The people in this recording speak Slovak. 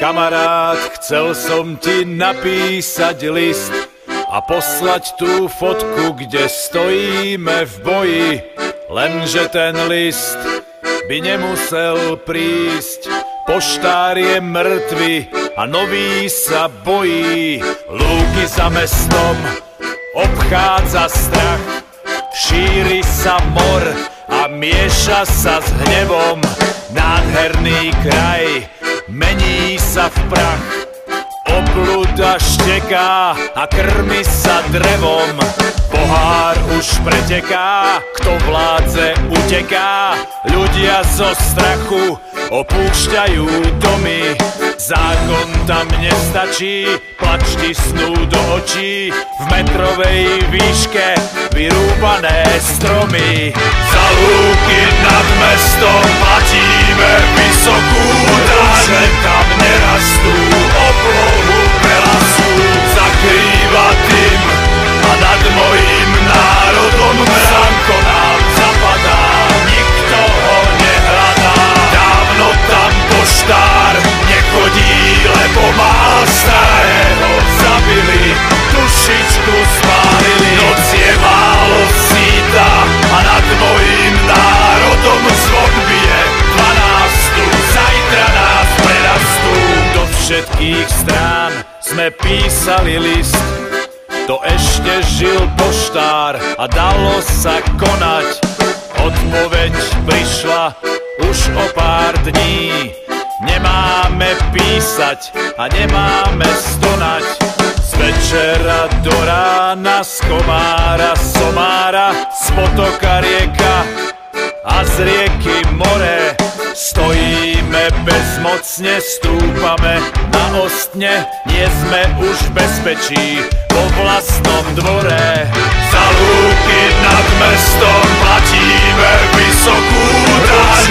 Kamarát, chcel som ti napísať list a poslať tú fotku, kde stojíme v boji. Lenže ten list by nemusel prísť. Poštár je mŕtvy a nový sa bojí. Lúky za mestom obchádza strach, šíri sa mor a mieša sa s hnevom. Nádherný kraj mení sa v prach, obluda šteká a krmi sa drevom. Pohár už preteká, kto vládze uteká, ľudia zo strachu opúšťajú domy. Zákon tam nestačí, plač ti snú do očí, v metrovej výške vyrúbané stromy. Za lúky nad mestom platíme vysokú daň, tam nerastú oblohu prelasu. Zakrýva tým a nad mojím národom slnko nám zapadá, nikto ho nehľadá. Dávno tam poštár nechodí, lebo má starého zabili, dušičku spálili. Noc je málo síta a nad mojím národom zvon bije 12. Zajtra nás prerastú. Do všetkých strán sme písali list, to ešte žil poštár a dalo sa konať. Odpoveď prišla už o pár dní, nemáme písať a nemáme stonať. Z večera do rána, z komára somára, z potoka rieka a z rieky more. Stojíme bezmocne, stúpame na ostne, nie sme už v bezpečí vo vlastnom dvore. Za lúky nad mestom platíme vysokú daň,